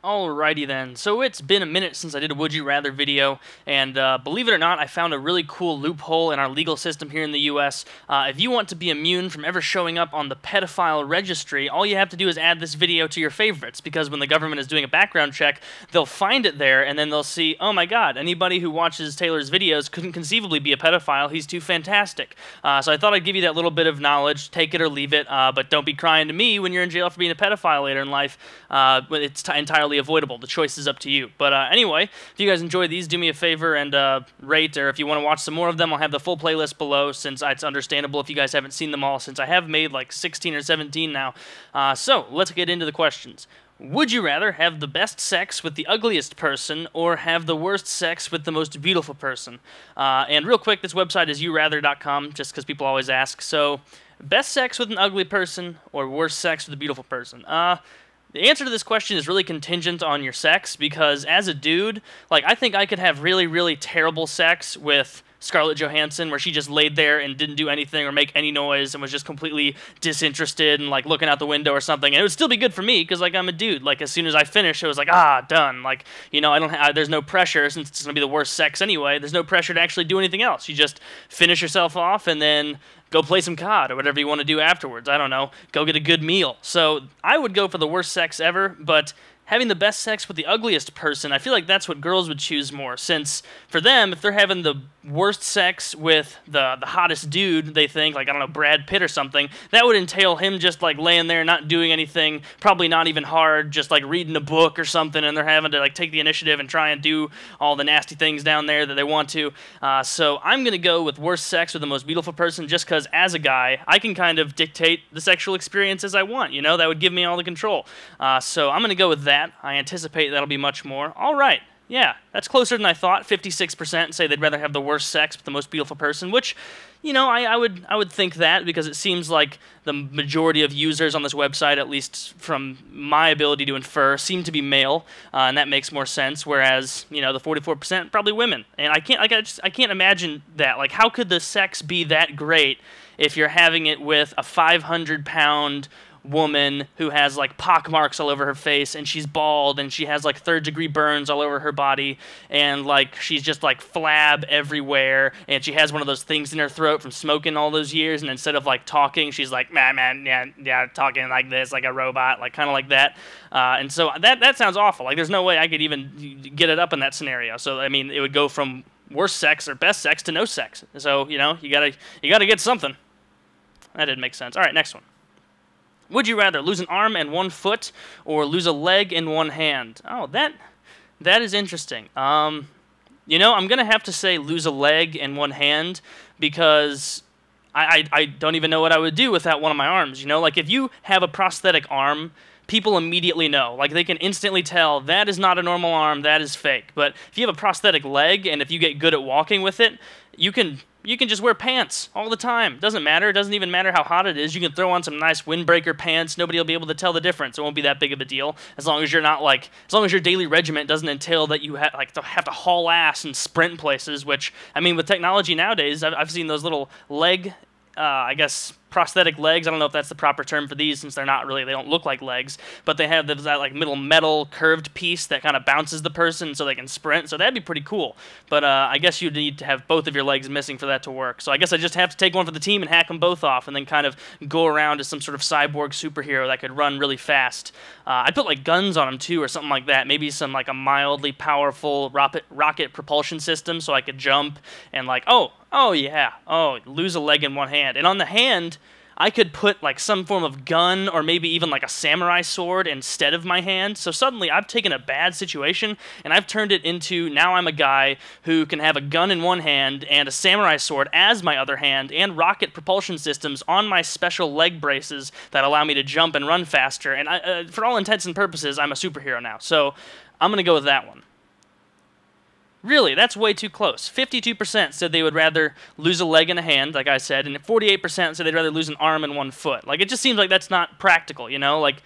Alrighty then, so it's been a minute since I did a Would You Rather video, and believe it or not, I found a really cool loophole in our legal system here in the US. If you want to be immune from ever showing up on the pedophile registry, all you have to do is add this video to your favorites, because when the government is doing a background check, they'll find it there, and then they'll see, oh my god, anybody who watches Taylor's videos couldn't conceivably be a pedophile, he's too fantastic. So I thought I'd give you that little bit of knowledge, take it or leave it, but don't be crying to me when you're in jail for being a pedophile later in life. It's entirely avoidable. The choice is up to you. But anyway, if you guys enjoy these, do me a favor and rate, or if you want to watch some more of them, I'll have the full playlist below, since it's understandable if you guys haven't seen them all, since I have made like 16 or 17 now. So let's get into the questions. Would you rather have the best sex with the ugliest person or have the worst sex with the most beautiful person? And real quick, this website is yourather.com, just because people always ask. So, best sex with an ugly person or worst sex with a beautiful person? The answer to this question is really contingent on your sex, because as a dude, like, I think I could have really, really terrible sex with Scarlett Johansson, where she just laid there and didn't do anything or make any noise and was just completely disinterested and like looking out the window or something, and it would still be good for me because like I'm a dude. Like as soon as I finish, it was like done. Like, you know, there's no pressure, since it's gonna be the worst sex anyway. There's no pressure to actually do anything else. You just finish yourself off and then go play some COD or whatever you want to do afterwards. I don't know. Go get a good meal. So I would go for the worst sex ever, but having the best sex with the ugliest person, I feel like that's what girls would choose more, since for them, if they're having the worst sex with the hottest dude, they think, like, I don't know, Brad Pitt or something, that would entail him just, like, laying there not doing anything, probably not even hard, just, like, reading a book or something, and they're having to, like, take the initiative and try and do all the nasty things down there that they want to. So I'm going to go with worst sex with the most beautiful person, just because, as a guy, I can kind of dictate the sexual experience as I want, you know? That would give me all the control. So I'm going to go with that. I anticipate that'll be much more. All right. Yeah, that's closer than I thought. 56% say they'd rather have the worst sex with the most beautiful person, which, you know, I would think that, because it seems like the majority of users on this website, at least from my ability to infer, seem to be male, and that makes more sense. Whereas, you know, the 44% probably women, and I can't imagine that. Like, how could the sex be that great if you're having it with a 500-pound woman who has like pock marks all over her face, and she's bald, and she has like third-degree burns all over her body, and like she's just like flab everywhere, and she has one of those things in her throat from smoking all those years, and instead of like talking, she's like man, yeah, talking like this, like a robot, like kind of like that. And so that sounds awful. Like, there's no way I could even get it up in that scenario. So I mean, it would go from worst sex or best sex to no sex. So, you know, you gotta get something. That didn't make sense. All right, next one. Would you rather lose an arm and one foot or lose a leg and one hand? Oh, that is interesting. You know, I'm going to have to say lose a leg and one hand, because I don't even know what I would do without one of my arms. You know, like if you have a prosthetic arm, people immediately know. Like, they can instantly tell that is not a normal arm, that is fake. But if you have a prosthetic leg, and if you get good at walking with it, you can just wear pants all the time. Doesn't matter. It doesn't even matter how hot it is. You can throw on some nice windbreaker pants. Nobody will be able to tell the difference. It won't be that big of a deal, as long as you're not like, as long as your daily regiment doesn't entail that you have to haul ass and sprint places. Which, I mean, with technology nowadays, I've seen those little leg, I guess, prosthetic legs. I don't know if that's the proper term for these, since they don't look like legs, but they have that like middle metal curved piece that kind of bounces the person so they can sprint. So that'd be pretty cool. But I guess you'd need to have both of your legs missing for that to work. So I guess I just have to take one for the team and hack them both off, and then kind of go around as some sort of cyborg superhero that could run really fast. I'd put like guns on them too, or something like that. Maybe some like a mildly powerful rocket propulsion system, so I could jump and like, lose a leg in one hand. And on the hand, I could put like some form of gun, or maybe even like a samurai sword instead of my hand. So suddenly I've taken a bad situation and I've turned it into, now I'm a guy who can have a gun in one hand and a samurai sword as my other hand, and rocket propulsion systems on my special leg braces that allow me to jump and run faster. And for all intents and purposes, I'm a superhero now. So I'm going to go with that one. Really, that's way too close. 52% said they would rather lose a leg and a hand, like I said, and 48% said they'd rather lose an arm and one foot. Like, it just seems like that's not practical, you know? Like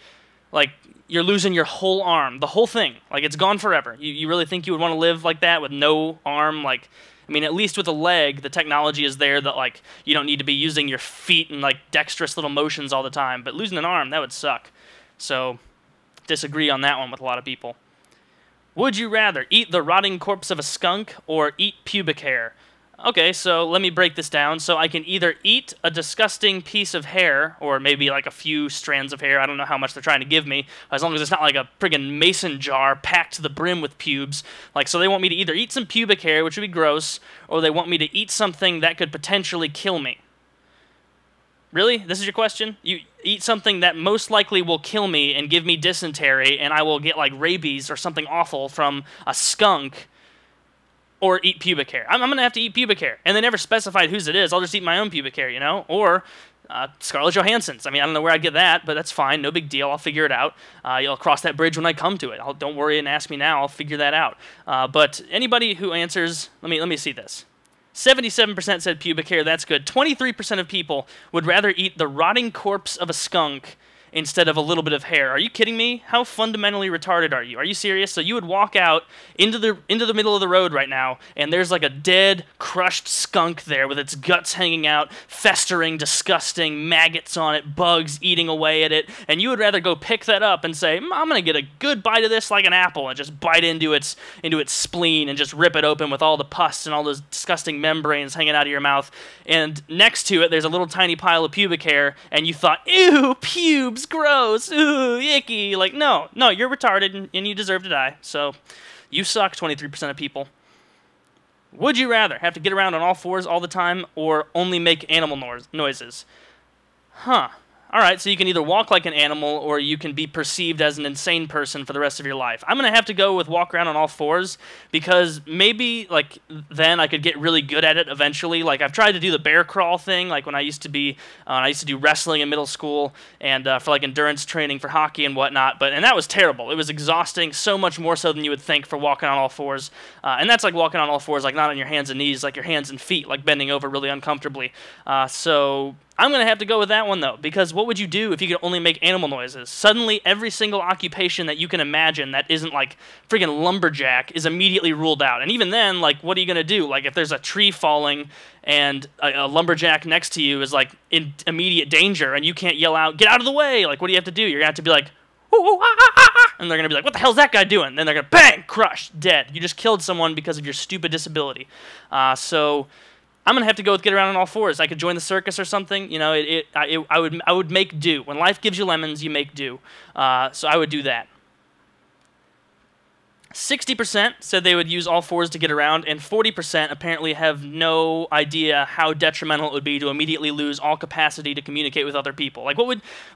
you're losing your whole arm, the whole thing. Like, it's gone forever. You really think you would want to live like that with no arm? Like, I mean, at least with a leg, the technology is there that, like, you don't need to be using your feet and, like, dexterous little motions all the time. But losing an arm, that would suck. So, disagree on that one with a lot of people. Would you rather eat the rotting corpse of a skunk or eat pubic hair? Okay, so let me break this down. So I can either eat a disgusting piece of hair, or maybe like a few strands of hair. I don't know how much they're trying to give me, as long as it's not like a friggin' mason jar packed to the brim with pubes. Like, so they want me to either eat some pubic hair, which would be gross, or they want me to eat something that could potentially kill me. Really? This is your question? You eat something that most likely will kill me and give me dysentery, and I will get like rabies or something awful from a skunk, or eat pubic hair. I'm going to have to eat pubic hair. And they never specified whose it is. I'll just eat my own pubic hair, you know? Or Scarlett Johansson's. I mean, I don't know where I'd get that, but that's fine. No big deal. I'll figure it out. You'll cross that bridge when I come to it. Don't worry and ask me now. I'll figure that out. But anybody who answers, let me see this. 77% said pubic hair. That's good. 23% of people would rather eat the rotting corpse of a skunk instead of a little bit of hair. Are you kidding me? How fundamentally retarded are you? Are you serious? So you would walk out into the middle of the road right now, and there's like a dead, crushed skunk there with its guts hanging out, festering, disgusting, maggots on it, bugs eating away at it, and you would rather go pick that up and say, I'm gonna get a good bite of this like an apple, and just bite into its spleen and just rip it open with all the pus and all those disgusting membranes hanging out of your mouth. And next to it, there's a little tiny pile of pubic hair, and you thought, ew, pubes, gross, ooh, icky. Like, no, you're retarded and you deserve to die. So, you suck, 23% of people. Would you rather have to get around on all fours all the time or only make animal noises? Huh. Alright, so you can either walk like an animal or you can be perceived as an insane person for the rest of your life. I'm going to have to go with walk around on all fours because maybe, like, then I could get really good at it eventually. Like, I've tried to do the bear crawl thing, like when I used to do wrestling in middle school and for, like, endurance training for hockey and whatnot, and that was terrible. It was exhausting, so much more so than you would think for walking on all fours. And that's like walking on all fours, like not on your hands and knees, like your hands and feet, like bending over really uncomfortably. So I'm going to have to go with that one, though, because what would you do if you could only make animal noises? Suddenly, every single occupation that you can imagine that isn't, like, friggin' lumberjack is immediately ruled out. And even then, like, what are you going to do? Like, if there's a tree falling and a lumberjack next to you is, like, in immediate danger and you can't yell out, get out of the way! Like, what do you have to do? You're going to have to be like, ooh, ah, ah, ah, ah, and they're going to be like, what the hell's that guy doing? Then they're going to, bang, crushed, dead. You just killed someone because of your stupid disability. So I'm going to have to go with get around on all fours. I could join the circus or something. You know, I would make do. When life gives you lemons, you make do. So I would do that. 60% said they would use all fours to get around, and 40% apparently have no idea how detrimental it would be to immediately lose all capacity to communicate with other people. Like, what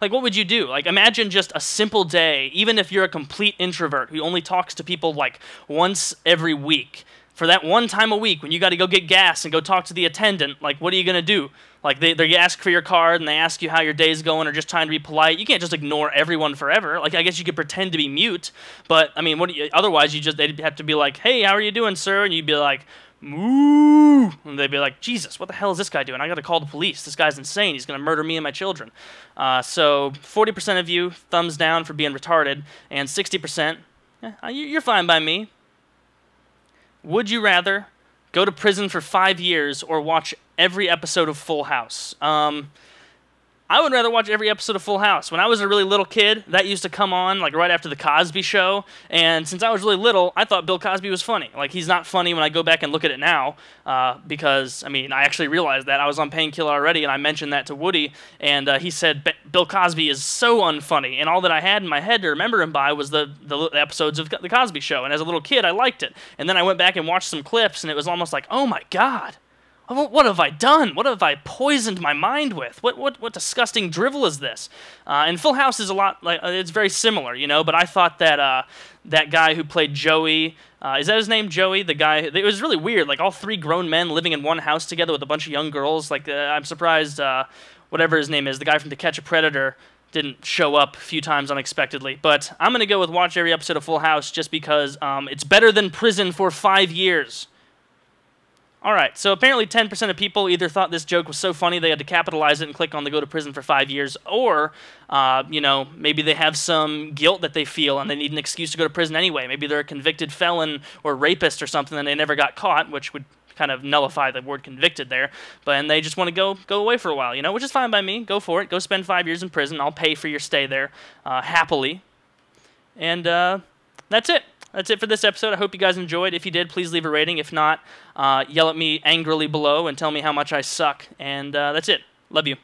would you do? Like, imagine just a simple day, even if you're a complete introvert who only talks to people like once every week. For that one time a week when you got to go get gas and go talk to the attendant, like, what are you going to do? Like, they ask for your card and they ask you how your day's going or just trying to be polite. You can't just ignore everyone forever. Like, I guess you could pretend to be mute, but, I mean, otherwise they'd have to be like, hey, how are you doing, sir? And you'd be like, moo! And they'd be like, Jesus, what the hell is this guy doing? I got to call the police. This guy's insane. He's going to murder me and my children. So 40% of you, thumbs down for being retarded, and 60%, you're fine by me. Would you rather go to prison for 5 years or watch every episode of Full House? I would rather watch every episode of Full House. When I was a really little kid, that used to come on like right after The Cosby Show, and since I was really little, I thought Bill Cosby was funny. Like, he's not funny when I go back and look at it now, because, I mean, I actually realized that. I was on Painkiller already, and I mentioned that to Woody, and he said, Bill Cosby is so unfunny, and all that I had in my head to remember him by was the episodes of The Cosby Show, and as a little kid, I liked it. And then I went back and watched some clips, and it was almost like, oh my God, what have I done? What have I poisoned my mind with? What disgusting drivel is this? And Full House is a lot like it's very similar, you know. But I thought that that guy who played Joey, is that his name, Joey? The guy. It was really weird. Like, all three grown men living in one house together with a bunch of young girls. Like, I'm surprised whatever his name is, the guy from To Catch a Predator, didn't show up a few times unexpectedly. But I'm gonna go with watch every episode of Full House just because it's better than prison for 5 years. Alright, so apparently 10% of people either thought this joke was so funny they had to capitalize it and click on the go to prison for 5 years, or, you know, maybe they have some guilt that they feel and they need an excuse to go to prison anyway. Maybe they're a convicted felon or rapist or something and they never got caught, which would kind of nullify the word convicted there, and they just want to go away for a while, you know, which is fine by me. Go for it. Go spend 5 years in prison. I'll pay for your stay there happily. And that's it. that's it for this episode. I hope you guys enjoyed. If you did, please leave a rating. If not, yell at me angrily below and tell me how much I suck. And that's it. Love you.